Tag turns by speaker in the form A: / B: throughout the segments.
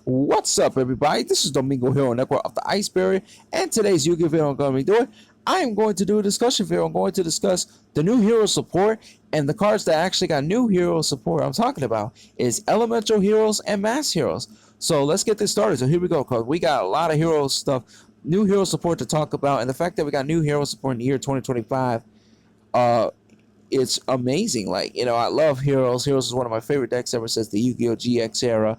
A: What's up, everybody? This is Domingo here on Network of the Ice Barrier, and today's Yu-Gi-Oh video I'm going to be doing. I am going to do a discussion video. I'm going to discuss the new hero support and the cards that actually got new hero support. I'm talking about is elemental heroes and mass heroes. So let's get this started. So here we go, because we got a lot of hero stuff, new hero support to talk about, and the fact that we got new hero support in the year 2025. It's amazing. Like, I love Heroes. Heroes is one of my favorite decks ever since the Yu-Gi-Oh! GX era.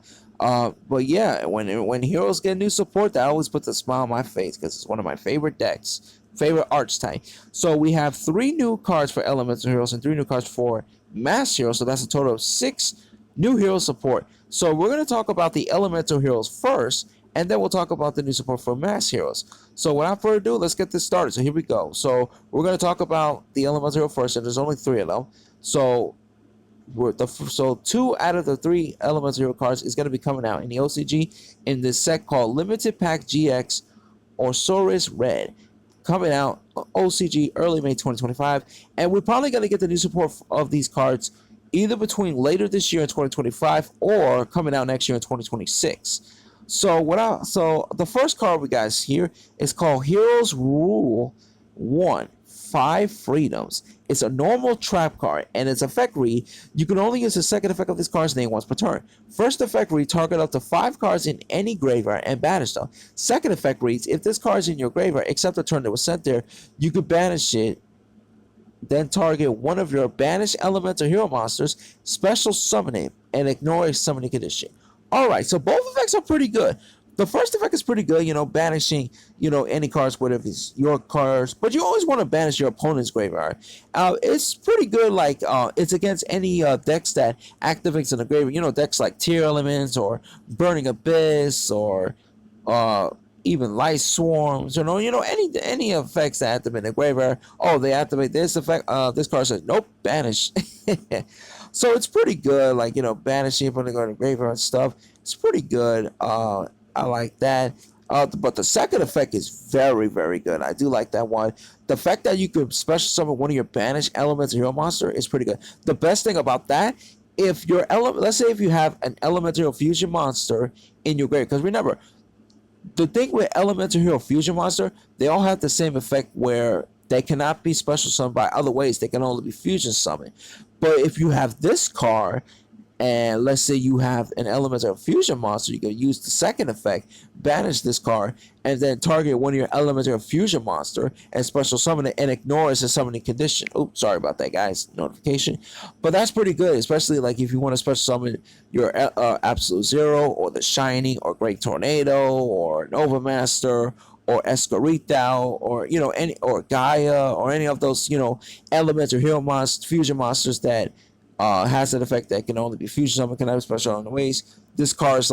A: But yeah, when Heroes get new support, that always puts a smile on my face because it's one of my favorite decks, favorite archetype. So we have 3 new cards for Elemental Heroes and 3 new cards for Mass Heroes. So that's a total of 6 new hero support. So we're going to talk about the Elemental Heroes first, and then we'll talk about the new support for Mass Heroes. So without further ado, let's get this started. So here we go. So we're going to talk about the Elemental Hero first, and there's only 3 of them. So 2 out of the 3 Elemental Hero cards is going to be coming out in the OCG in this set called Limited Pack GX Orsaurus Red. Coming out OCG early May 2025. And we're probably going to get the new support of these cards either between later this year in 2025 or coming out next year in 2026. So the first card we got here is called Heroes Rule 1, 5 Freedoms. It's a normal trap card, and its effect read, you can only use the second effect of this card's name once per turn. First effect read, target up to 5 cards in any graveyard and banish them. Second effect reads, if this card is in your graveyard, except the turn that was sent there, you could banish it. Then target one of your banished elemental hero monsters, special summon it, and ignore a summoning condition. Alright, so both effects are pretty good. The first effect is pretty good, banishing, any cards, whatever it's your cards. But you always want to banish your opponent's graveyard. It's pretty good, it's against any decks that activates in the graveyard. Decks like Tear Elements or Burning Abyss or even Light Swarms, any effects that activate in the graveyard. Oh, they activate this effect. This card says, nope, banish. So it's pretty good, banishing when they go to the graveyard and stuff. It's pretty good. I like that. But the second effect is very, very good. I do like that one. The fact that you could special summon one of your banished elements hero monster is pretty good. The best thing about that, if your let's say if you have an elemental fusion monster in your graveyard, because remember, the thing with elemental hero fusion monster, they all have the same effect where they cannot be special summoned by other ways. They can only be fusion summoned. But if you have this card, and let's say you have an elemental fusion monster, you can use the second effect, banish this card, and then target one of your elemental fusion monster and special summon it and ignore its summoning condition. Oops, sorry about that, guys. Notification. But that's pretty good, especially if you want to special summon your Absolute Zero or the Shining or Great Tornado or Nova Master or Escarita or any or Gaia or any of those elemental hero monsters, fusion monsters that has an effect that can only be fusion summoned, can have special on the ways. This card is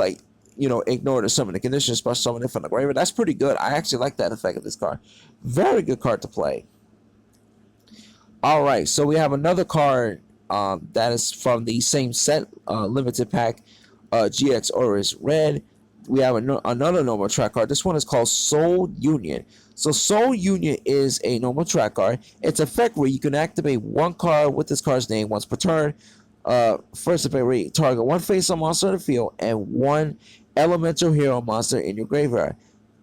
A: ignore the summoning condition, special summon it from the graveyard. That's pretty good. I actually like that effect of this card. Very good card to play. Alright, so we have another card that is from the same set, Limited Pack GX Orsaurus Red. We have another normal track card. This one is called Soul Union. So Soul Union is a normal track card. It's effect where you can activate one card with this card's name once per turn. First effect read, target one face-up monster in the field and one elemental hero monster in your graveyard.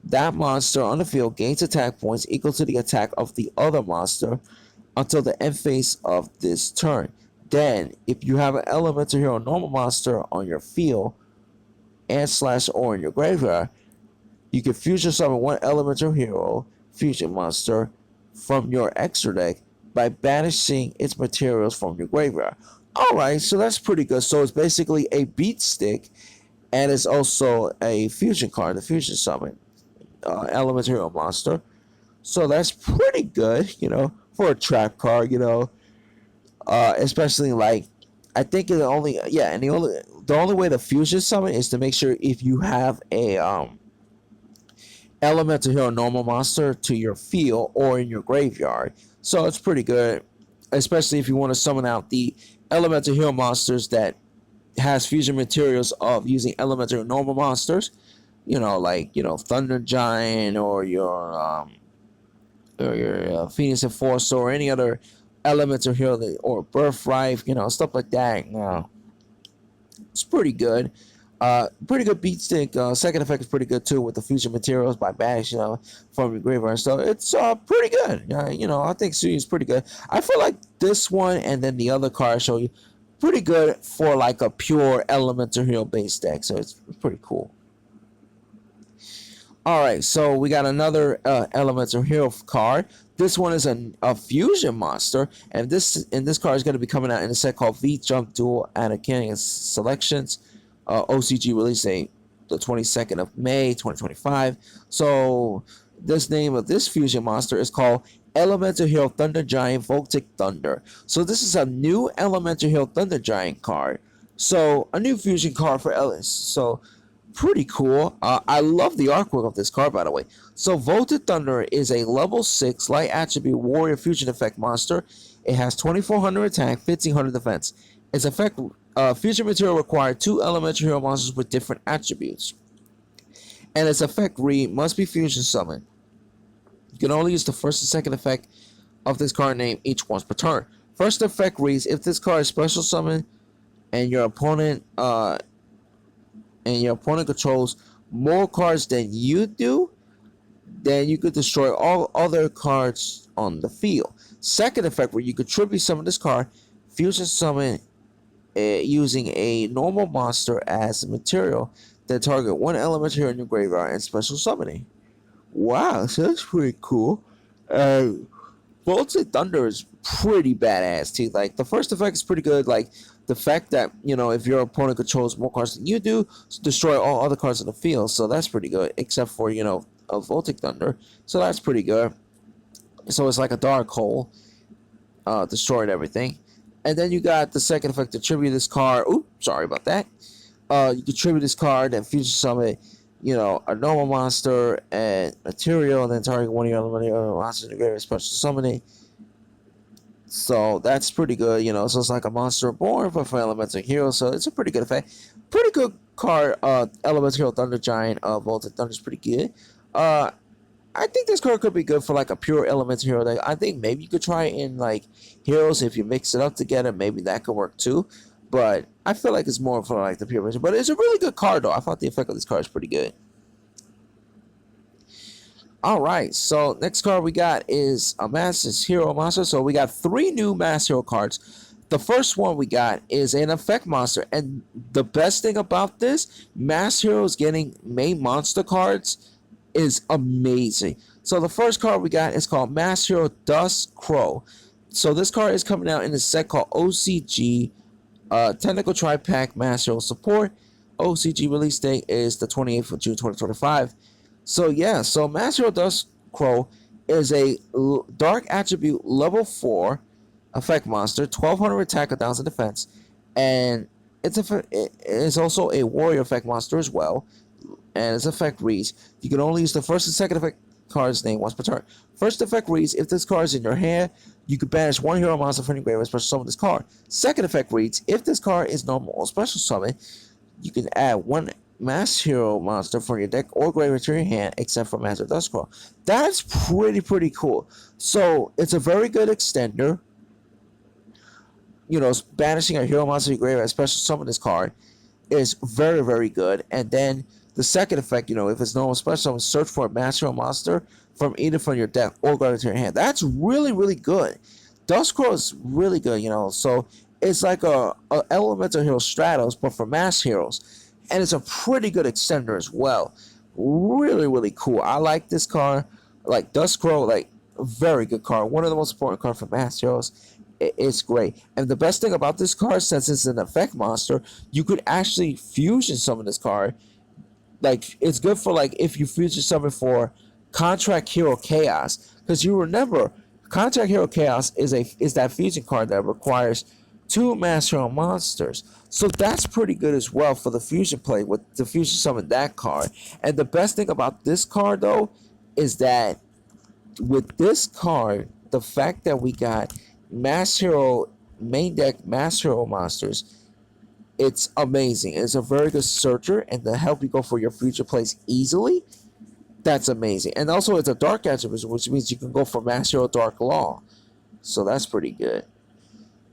A: That monster on the field gains attack points equal to the attack of the other monster until the end phase of this turn. Then, if you have an elemental hero normal monster on your field and /or in your graveyard, you can fusion summon one elemental hero fusion monster from your extra deck by banishing its materials from your graveyard. Alright, so that's pretty good. So it's basically a beat stick, and it's also a fusion card, the fusion summon elemental hero monster. So that's pretty good, for a trap card, especially I think the only way to fusion summon is to make sure if you have a elemental hero normal monster to your field or in your graveyard. So it's pretty good, especially if you want to summon out the elemental hero monsters that has fusion materials of using elemental normal monsters, Thunder Giant or your Phoenix Enforcer or any other elemental hero or Birthright, stuff like that. It's pretty good. Pretty good beat stick. Second effect is pretty good too with the fusion materials by Bash, from your graveyard. So it's pretty good. I think Suyu is pretty good. I feel like this one and then the other card I show you pretty good for like a pure elemental hero base deck. So it's pretty cool. All right, so we got another elemental hero card. This one is a fusion monster, and this card is going to be coming out in a set called V Jump Duel Anakin Selections. OCG release date the 22nd of May 2025. So this name of this fusion monster is called Elemental Hero Thunder Giant Voltic Thunder. So this is a new Elemental Hero Thunder Giant card. So a new fusion card for Ellis. So pretty cool. I love the artwork of this card, by the way. So Voltic Thunder is a level 6 light attribute warrior fusion effect monster. It has 2400 attack, 1500 defense. Its effect fusion material required 2 elemental hero monsters with different attributes. And its effect read must be fusion summoned. You can only use the first and second effect of this card name each once per turn. First effect reads, if this card is special summoned and your opponent controls more cards than you do, then you could destroy all other cards on the field. Second effect, where you could tribute summon this card, fusion summon using a normal monster as a material, then target one element here in your graveyard and special summoning. Wow, so that's pretty cool. Voltic Thunder is pretty badass too. Like the first effect is pretty good. Like the fact that if your opponent controls more cards than you do, destroy all other cards in the field. So that's pretty good, except for a Voltic Thunder. So that's pretty good. So it's like a dark hole, destroying everything. And then you got the second effect to tribute this card. Oops, sorry about that. You can tribute this card and fusion summon, a normal monster and material, and then target one of your elemental monsters in the graveyard, special summoning. So that's pretty good, So it's like a monster born, but for elemental hero. So it's a pretty good effect. Pretty good card. Elemental hero Thunder Giant. Voltic Thunder is pretty good. I think this card could be good for like a pure elemental hero deck. I think maybe you could try it in like heroes if you mix it up together. Maybe that could work too. But I feel like it's more for like the pure version. But it's a really good card though. I thought the effect of this card is pretty good. Alright, so next card we got is a Mass Hero monster. So we got 3 new Mass Hero cards. The first one we got is an effect monster. And the best thing about this, Mass Heroes getting main monster cards is amazing. So the first card we got is called Mass Hero Dust Crow. So this card is coming out in a set called OCG Technical Tri-Pack Mass Hero Support. OCG release date is the 28th of June 2025. So yeah, so Mass Hero Dust Crow is a dark attribute level 4 effect monster, 1200 attack, 1000 defense, and it is also a warrior effect monster as well. And its effect reads, you can only use the first and second effect card's name once per turn. First effect reads, if this card is in your hand, you can banish one hero monster from your graveyard and special summon this card. Second effect reads, if this card is normal or special summon, you can add one Mass Hero monster from your deck or graveyard to your hand, except for Master Dust Crow. That's pretty cool. So it's a very good extender. Banishing a hero monster to your graveyard and special summon this card is very good. And then the second effect, if it's normal special summon, search for a Mass Hero monster from either from your deck or graveyard to your hand. That's really good. Dust Crow is really good, So it's like a elemental hero Stratos, but for Mass Heroes. And it's a pretty good extender as well. Really cool. I like this card. Like Dust Crow, like a very good card. One of the most important cards for Mass Heroes. It's great. And the best thing about this card, since it's an effect monster, you could actually fusion summon this card. Like, it's good for like if you fusion summon for Contract Hero Chaos. Because you remember, Contract Hero Chaos is that fusion card that requires 2 Mass Hero monsters. So that's pretty good as well for the fusion play with the fusion summon that card. And the best thing about this card though is that with this card, the fact that we got Mass Hero main deck Mass Hero monsters, it's amazing. It's a very good searcher and to help you go for your future plays easily. That's amazing. And also it's a dark attribute, which means you can go for Mass Hero Dark Law. So that's pretty good.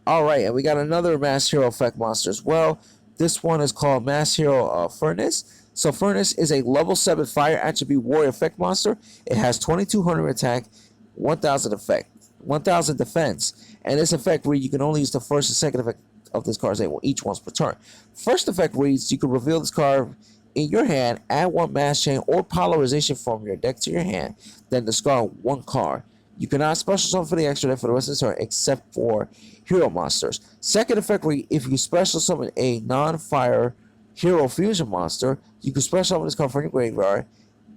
A: Alright, and we got another Mass Hero effect monster as well. This one is called Mass Hero Furnace. So Furnace is a level 7 fire attribute warrior effect monster. It has 2200 attack, 1000 effect, 1000 defense, and this effect where you can only use the first and second effect of this card's name, each once per turn. First effect reads, you can reveal this card in your hand, add one mass chain or polarization from your deck to your hand, then discard one card. You cannot special summon for the extra deck for the rest of the turn except for hero monsters. Second effect reads, if you special summon a non-fire hero fusion monster, you can special summon this card from your graveyard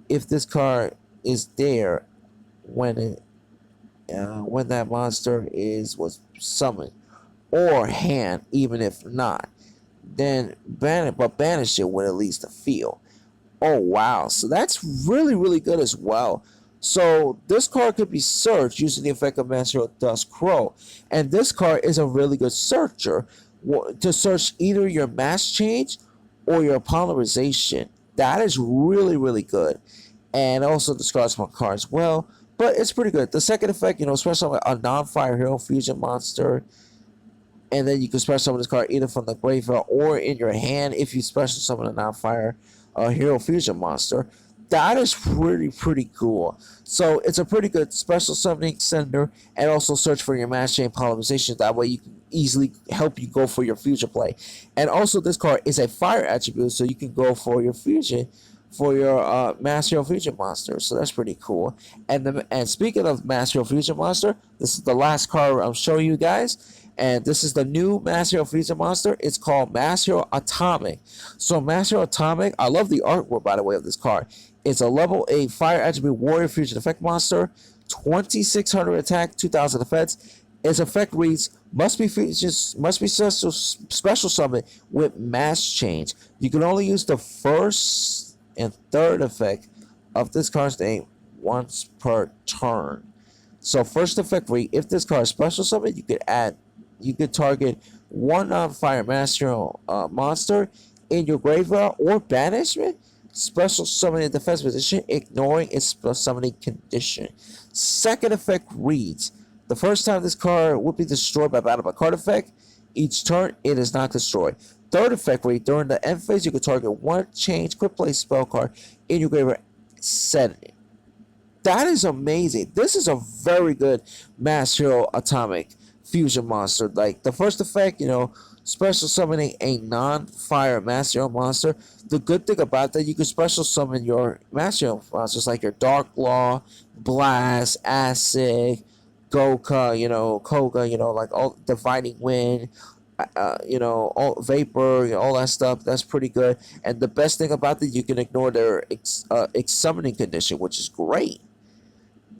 A: if this card is there when that monster was summoned, or hand even if not. Then banish it with at least a feel. Oh wow, so that's really good as well. So this card could be searched using the effect of Mass Hero Dusk Crow, and this card is a really good searcher to search either your mass change or your polarization. That is really good, and also discards one card as well. But it's pretty good. The second effect, especially a non-fire hero fusion monster, and then you can special summon this card either from the graveyard or in your hand if you special summon a non-fire hero fusion monster. That is pretty cool. So it's a pretty good special summoning sender, and also search for your mass chain polarization. That way you can easily help you go for your fusion play. And also this card is a fire attribute, so you can go for your fusion for your Mass Hero Fusion monster. So that's pretty cool. And speaking of Mass Hero Fusion monster, this is the last card I'm showing you guys. And this is the new Mass Hero Fusion monster. It's called Mass Hero Atomic. So Mass Hero Atomic, I love the artwork, by the way, of this card. It's a level 8 fire attribute warrior fusion effect monster, 2600 attack, 2000 defense. Its effect reads, must be special summon with mass change. You can only use the first and third effect of this card's name once per turn. So first effect read, if this card is special summon, you could target one non-fire Mass Hero monster in your graveyard or banishment, special summon in defense position, ignoring its summoning condition. Second effect reads, the first time this card would be destroyed by battle by card effect, each turn it is not destroyed. Third effect reads, during the end phase, you can target one change quick play spell card in your graveyard, set it. That is amazing. This is a very good Mass Hero Atomic fusion monster. Like the first effect, special summoning a non-fire Mass Hero monster. The good thing about that, you can special summon your Mass Hero monsters like your Dark Law, Blast, Acid, Goka, Koga, like all Dividing Wind, all Vapor, all that stuff. That's pretty good. And the best thing about that, you can ignore their summoning condition, which is great.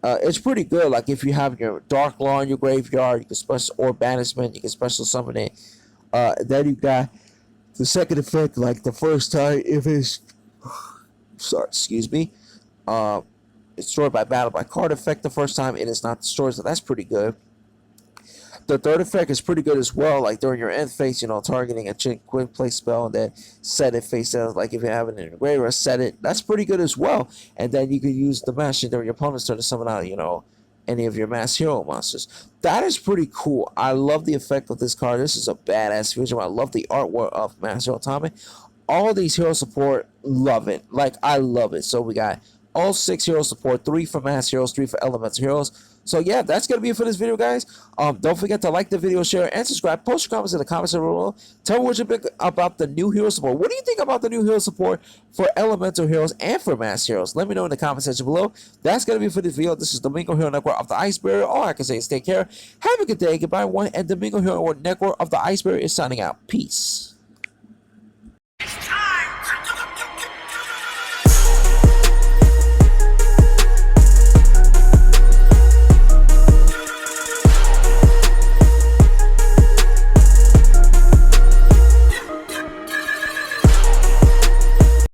A: It's pretty good. Like if you have your Dark Law in your graveyard, you can special, or banishment, you can special summon it. Then you got the second effect, like the first time, if it's it's destroyed by battle by card effect the first time, it is not destroyed, so that's pretty good. The third effect is pretty good as well, like during your end phase, targeting a quick play spell and then set it face down, like if you have it in your graveyard, set it. That's pretty good as well. And then you can use the mash during your opponent's turn to summon out, any of your Mass Hero monsters. That is pretty cool. I love the effect of this card. This is a badass fusion. I love the artwork of Mass Hero Atomic. All these hero support, love it. Like, I love it. So we got all 6 hero support, 3 for Mass Heroes, 3 for Elemental Heroes. So yeah, that's going to be it for this video, guys. Don't forget to like the video, share, and subscribe. Post your comments in the comments below. Tell me what you think about the new hero support. What do you think about the new hero support for Elemental Heroes and for Mass Heroes? Let me know in the comment section below. That's going to be for this video. This is Domingo Hero Network of the Ice Barrier. All I can say is take care. Have a good day. Goodbye, everyone. And Domingo Hero Network of the Ice Barrier is signing out. Peace.